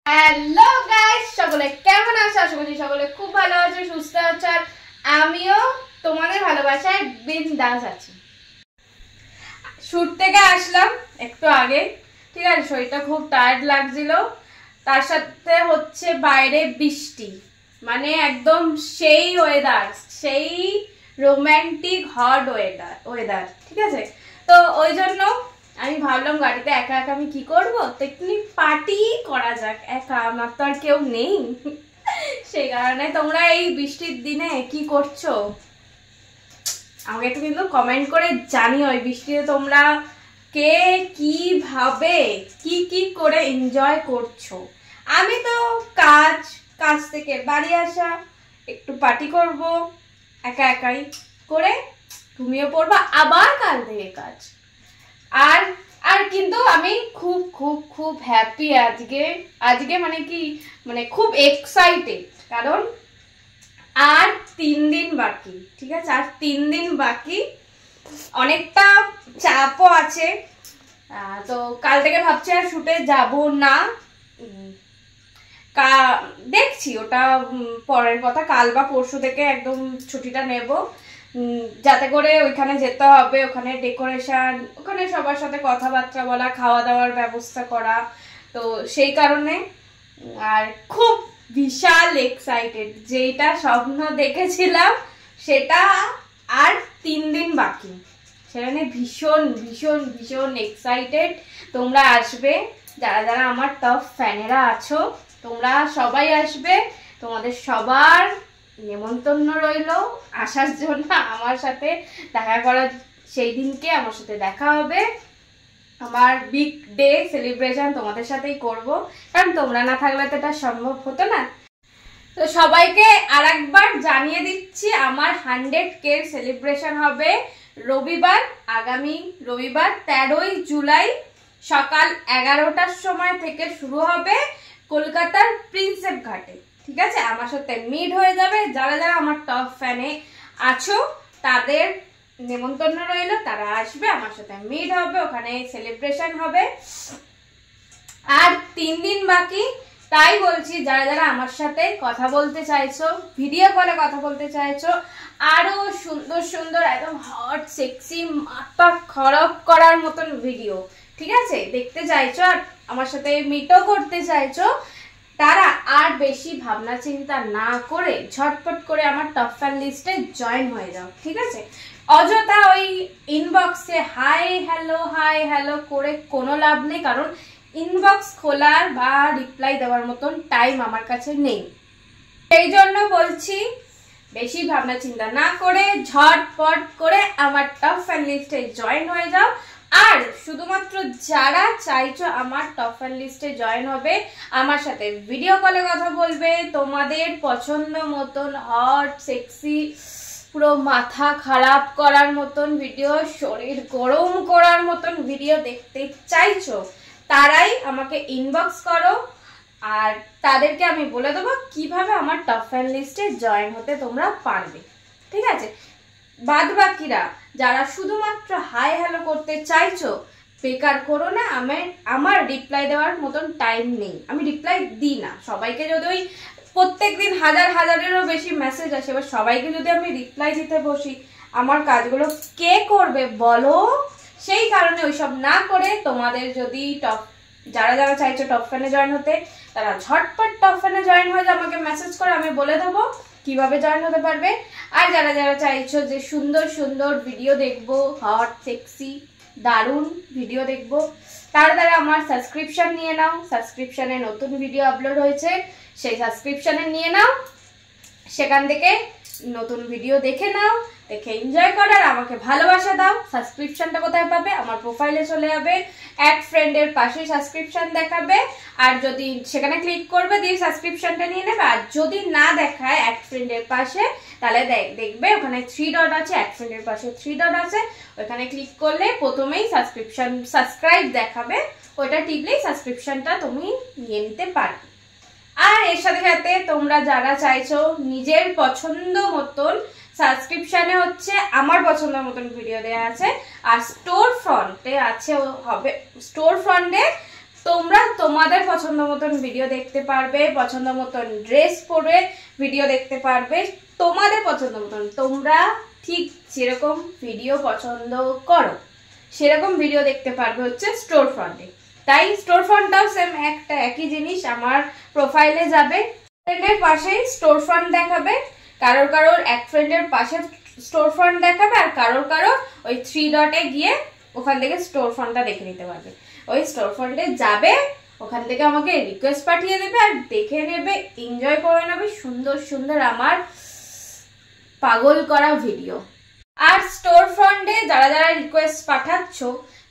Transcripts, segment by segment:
Hello guys, সকলে কেমন আছো? আশা করছি সকলে খুব ভালো আছো, সুস্থ আছো। আর আমিও তোমাদের ভালোবাসায় বিন্দাস আছি। শুট থেকে আসলাম একটু আগে, ঠিক আছে। শরীরটা খুব টায়ার্ড লাগছিল, তার সাথে হচ্ছে বাইরে বৃষ্টি, মানে একদম সেই ওয়েদার, সেই রোম্যান্টিক হট ওয়েদার, ঠিক আছে। তো ওই জন্য আমি ভাবলাম গাড়িতে একা একা আমি কি করবো, তো একটু পার্টি করা যাক, একা আমার তো আর কেউ নেই। সেই কারণে তোমরা এই বৃষ্টির দিনে কি করছো আমাকে একটু কিন্তু কমেন্ট করে জানিও। ওই বৃষ্টিতে তোমরা কে কিভাবে কি কি করে এনজয় করছো। আমি তো কাজ থেকে বাড়ি আসা, একটু পার্টি করব, একা একাই করে ঘুমিয়ে পড়বো, আবার কাল থেকে কাজ। আর আর কিন্তু আমি খুব খুব খুব হ্যাপি আজকে মানে খুব এক্সাইটেড, কারণ আর 3 দিন বাকি, ঠিক আছে। আর 3 দিন বাকি, অনেকটা চাপও আছে। তো কাল থেকে ভাবছি আর শুটে যাব না, দেখছি ওটা পরের কথা। কাল বা পরশু থেকে একদম ছুটিটা নেব, যাতে করে ওইখানে যেতে হবে, ওখানে ডেকোরেশন, ওখানে সবার সাথে কথাবার্তা বলা, খাওয়া দাওয়ার ব্যবস্থা করা, তো সেই কারণে। আর খুব বিশাল এক্সাইটেড, যেটা স্বপ্ন দেখেছিলাম সেটা আর 3 দিন বাকি, সেটা নিয়ে ভীষণ ভীষণ ভীষণ এক্সাইটেড। তোমরা আসবে, যারা যারা আমার টপ ফ্যানেরা আছো তোমরা সবাই আসবে, তোমাদের সবার নেমন্তন্ন রইল আসার জন্য, আমার সাথে দেখা করার। সেই দিনকে আমার সাথে দেখা হবে, আমার বিগ ডে সেলিব্রেশন তোমাদের সাথেই করব, কারণ তোমরা না থাকলে তো এটা সম্ভব হতো না। তো সবাইকে আরেকবার জানিয়ে দিচ্ছি, আমার 100K সেলিব্রেশন হবে রবিবার, আগামী রবিবার 13ই জুলাই সকাল 11টার সময় থেকে শুরু হবে কলকাতার প্রিন্সেপ ঘাটে, ঠিক আছে। আমার সাথে মিট হয়ে যাবে, যারা যারা আমার টপ ফ্যানে আছো তাদের নেমন্তন্ন রইল, তারা আসবে, আমার সাথে মিট হবে, ওখানে সেলিব্রেশন হবে। আর 3 দিন বাকি, তাই বলছি যারা যারা আমার সাথে কথা বলতে চাইছো, ভিডিও কলে কথা বলতে চাইছো, আরো সুন্দর সুন্দর একদম হট সেক্সি মাথা খারাপ করার মতন ভিডিও, ঠিক আছে, দেখতে চাইছো আর আমার সাথে মিটও করতে চাইছো, তারা আর বেশি ভাবনা চিন্তা না করে ঝটপট করে আমার টপ ফ্যান লিস্টে জয়েন হয়ে যাও, ঠিক আছে। অযথা ওই ইনবক্সে হাই হ্যালো করে কোনো লাভ নেই, কারণ ইনবক্স খোলার বা রিপ্লাই দেওয়ার মতন টাইম আমার কাছে নেই। সেই জন্য বলছি, বেশি ভাবনা চিন্তা না করে ঝটপট করে আমার টপ ফ্যান লিস্টে জয়েন হয়ে যাও। আর শুধুমাত্র যারা চাইছো আমার টপ ফ্যান লিস্টে জয়েন হবে, আমার সাথে ভিডিও কলে কথা বলবে, তোমাদের পছন্দ মতন হট সেক্সি পুরো মাথা খারাপ করার মতন ভিডিও, শরীর গরম করার মতন ভিডিও দেখতে চাইছো, তারাই আমাকে ইনবক্স করো, আর তাদেরকে আমি বলে দেবো কিভাবে আমার টপ ফ্যান লিস্টে জয়েন হতে তোমরা পারবে, ঠিক আছে। বাদ বাকিরা যারা শুধুমাত্র হাই হ্যালো করতে চাইছো, বেকার করো না, আমার রিপ্লাই দেওয়ার মতন টাইম নেই, আমি রিপ্লাই দিই না সবাইকে। যদি ওই প্রত্যেকদিন হাজারেরও বেশি মেসেজ আসে, এবার সবাইকে যদি আমি রিপ্লাই দিতে বসি, আমার কাজগুলো কে করবে বলো। সেই কারণে ওইসব না করে তোমাদের যদি যারা যারা চাইছো টপ ফ্যানে জয়েন হতে, তারা ঝটপট টপ ফ্যানে জয়েন হয়ে যাও, আমাকে মেসেজ করে, আমি বলে দেবো কিভাবে জয়েন হতে পারবে। আর যারা যারা চাইছো যে সুন্দর সুন্দর ভিডিও দেখবো, হট সেক্সি দারুণ ভিডিও দেখবো, তারা আমার সাবস্ক্রিপশন নিয়ে নাও। সাবস্ক্রিপশনে নতুন ভিডিও আপলোড হয়েছে, সেই সাবস্ক্রিপশনে নিয়ে নাও, সেখান থেকে নতুন ভিডিও দেখে নাও, দেখে এনজয় করো আর আমাকে ভালোবাসা দাও। সাবস্ক্রিপশনটা কোথায় পাবে? আমার প্রোফাইলে চলে যাবে, অ্যাড ফ্রেন্ডের পাশে সাবস্ক্রিপশন দেখাবে, আর যদি সেখানে ক্লিক করবে দিয়ে সাবস্ক্রিপশনটা নিয়ে নেবে। আর যদি না দেখায় অ্যাড ফ্রেন্ডের পাশে, তাহলে দেখবে ওখানে 3 ডট আছে, অ্যাড ফ্রেন্ডের পাশে 3 ডট আছে, ওখানে ক্লিক করলে প্রথমেই সাবস্ক্রাইব দেখাবে, ওইটা টিপলেই সাবস্ক্রিপশনটা তুমি নিয়ে নিতে পারবে। আর এর সাথে সাথে তোমরা যারা চাইছো নিজের পছন্দ মতন, সাবস্ক্রিপশনে হচ্ছে আমার পছন্দ মতন ভিডিও দেওয়া আছে, আর স্টোর ফ্রন্টে আছে হবে, স্টোর ফ্রন্টে তোমরা তোমাদের পছন্দ মতন ভিডিও দেখতে পারবে, পছন্দ মতন ড্রেস পরে ভিডিও দেখতে পারবে, তোমাদের পছন্দ মতন। তোমরা ঠিক যেরকম ভিডিও পছন্দ করো সেরকম ভিডিও দেখতে পারবে হচ্ছে স্টোর ফ্রন্টে। তাই স্টোর ফ্রন্টটাও সেম একই জিনিস, আমার প্রোফাইলে যাবে, ফ্রেন্ডের পাশে স্টোর ফ্রন্ট দেখাবে, কারোর এক ফ্রেন্ডের পাশে স্টোর ফ্রন্ট দেখাবে, আর কারোর ওই 3 ডটে গিয়ে ওখান থেকে স্টোর ফ্রন্টটা দেখে নিতে পারবে। ওই স্টোর ফ্রন্টে যাবে, ওখান থেকে আমাকে রিকোয়েস্ট পাঠিয়ে দেবে আর দেখে নেবে, এনজয় করে নেবে সুন্দর সুন্দর আমার পাগল করা ভিডিও। আর স্টোর ফ্রন্টে যারা যারা রিকোয়েস্ট পাঠাচ্ছ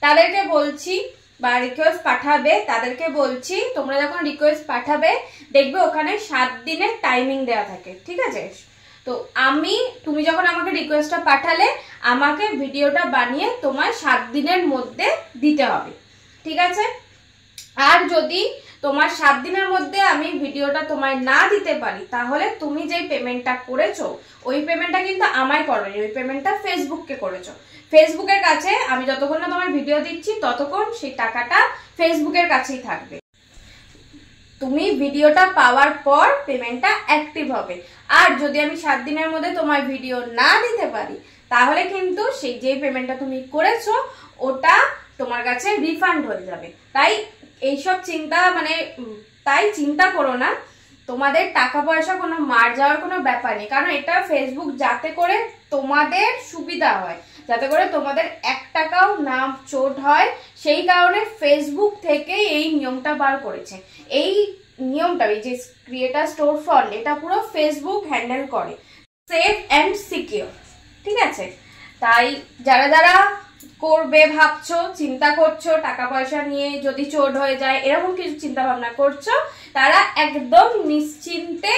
তাদেরকে বলছি, বা রিকোয়েস্ট পাঠাবে তাদেরকে বলছি, তোমরা যখন রিকোয়েস্ট পাঠাবে দেখবে ওখানে 7 দিনের টাইমিং দেওয়া থাকে, ঠিক আছে? তো তুমি যখন আমাকে রিকোয়েস্টটা পাঠালে আমাকে ভিডিওটা বানিয়ে তোমার 7 দিনের মধ্যে দিতে হবে, ঠিক আছে? আর যদি তোমার 7 দিনের মধ্যে আমি ভিডিওটা তোমায় না দিতে পারি তাহলে তুমি যেই পেমেন্টটা করেছো ওই পেমেন্টটা কিন্তু আমায় করবে, ওই পেমেন্টটা ফেসবুককে করেছো। ফেসবুকের কাছে আমি যতক্ষণ না তোমার ভিডিও দিচ্ছি ততক্ষণ সেই টাকাটা ফেসবুকের কাছেই থাকবে। তুমি ভিডিওটা পাওয়ার পর পেমেন্টটা অ্যাক্টিভ হবে। আর যদি আমি 7 দিনের মধ্যে তোমার ভিডিও না দিতে পারি তাহলে কিন্তু সেই যে পেমেন্টটা তুমি করেছো ওটা তোমার কাছে রিফান্ড হয়ে যাবে। তাই এইসব চিন্তা করো না, তোমাদের টাকা পয়সা কোনো মার যাওয়ার কোনো ব্যাপার নেই। কারণ এটা ফেসবুক যাতে করে তোমাদের সুবিধা হয়, যাতে করে তোমাদের 1 টাকাও না চোট হয়, সেই কারণে ফেসবুক থেকে এই নিয়মটা বার করেছে। এই নিয়মটা, এই যে ক্রিয়েটার স্টোর ফ্রন্ট, এটা পুরো ফেসবুক হ্যান্ডেল করে, সেফ অ্যান্ড সিকিউর, ঠিক আছে? তাই যারা যারা করবে ভাবছো, চিন্তা করছো টাকা পয়সা নিয়ে যদি চোট হয়ে যায় এরকম কিছু চিন্তা ভাবনা করছো, তারা একদম নিশ্চিন্তে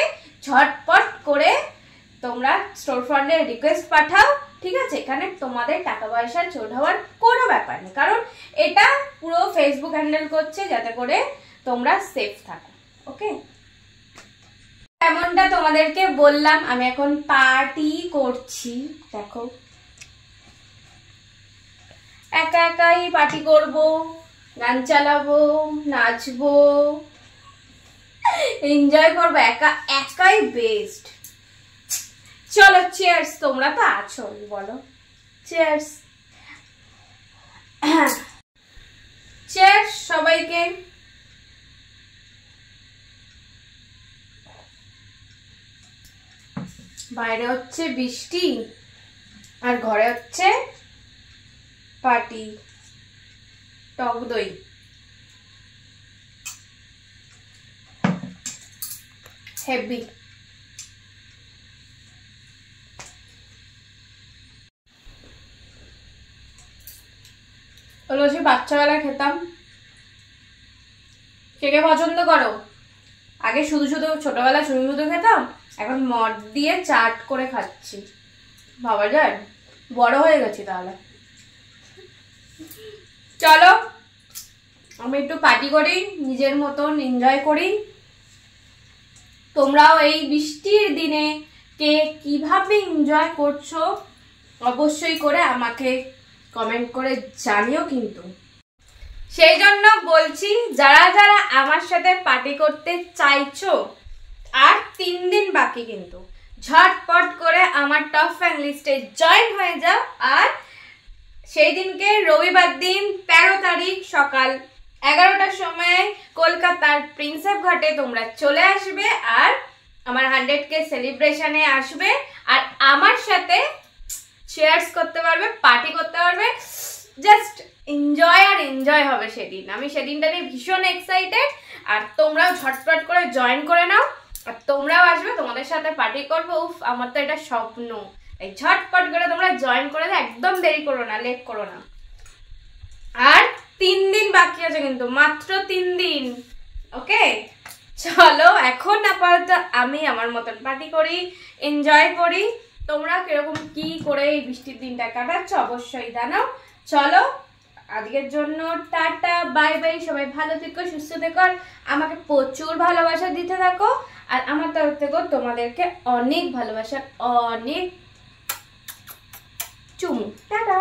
ঝটপট করে তোমরা স্টোর ফ্রন্টে রিকোয়েস্ট পাঠাও, ঠিক আছে? এখানে তোমাদের টাকা পয়সা চোট হওয়ার কোনো ব্যাপার নেই, কারণ এটা পুরো ফেসবুক হ্যান্ডেল করছে যাতে করে তোমরা সেফ থাকো, ওকে? এমনটা তোমাদেরকে বললাম, আমি এখন পার্টি করছি, দেখো একা একাই পার্টি করব, গান চালাবো, নাচবো, এনজয় করবো, একা একাই বেস্ট। চলো চিয়ার্স, তোমরা তো আছো, বলো চিয়ার্স। চিয়ার্স সবাইকে। বাইরে হচ্ছে বৃষ্টি আর ঘরে হচ্ছে পার্টি, টক দই। হেভি। ওগুলো সে বাচ্চাবেলায় খেতাম। কে কে পছন্দ করো? আগে শুধু ছোটবেলায় শুধু খেতাম, এখন মদ দিয়ে চাট করে খাচ্ছি। ভাবা যায়, বড় হয়ে গেছি তাহলে। চলো আমি একটু পার্টি করি, নিজের মতন এনজয় করি। তোমরাও এই বৃষ্টির দিনে কে কিভাবে এনজয় করছো অবশ্যই করে আমাকে কমেন্ট করে জানিও। কিন্তু সেই জন্য বলছি, যারা যারা আমার সাথে পার্টি করতে চাইছো, আর 3 দিন বাকি, কিন্তু ঝটপট করে আমার টপ ফ্যান লিস্টে জয়েন হয়ে যাও। আর সেই দিনকে রবিবার দিন 13 তারিখ সকাল 11টার সময় কলকাতার প্রিন্সেপ ঘাটে তোমরা চলে আসবে আর আমার 100K সেলিব্রেশনে আসবে, আর আমার সাথে শেয়ারস করতে পারবে, পার্টি করতে পারবে, জাস্ট এনজয় আর এনজয় হবে সেদিন। আমি সেদিনটা নিয়ে ভীষণ এক্সাইটেড, আর তোমরাও ঝটপট করে জয়েন করে নাও, আর তোমরাও আসবে, তোমাদের সাথে পার্টি করবো। উফ, আমার তো এটা স্বপ্ন। এই ঝটপট করে তোমরা জয়েন করে দাও, একদম দেরি করো না, লেট করো না। আর 3 দিন বাকি আছে, কিন্তু মাত্র 3 দিন, ওকে? চলো এখন আপাতত আমি আমার মতন পার্টি করি, এনজয় করি। তোমরা কিরকম কি করে এই বৃষ্টির দিনটা কাটাচ্ছ অবশ্যই জানাও। চলো আজকের জন্য টাটা, বাই বাই। সবাই ভালো থেকো, সুস্থ থেকো, আমাকে প্রচুর ভালোবাসা দিতে থাকো। আর আমার তরফ থেকেও তোমাদেরকে অনেক ভালোবাসা, অনেক চুমু। টাটা।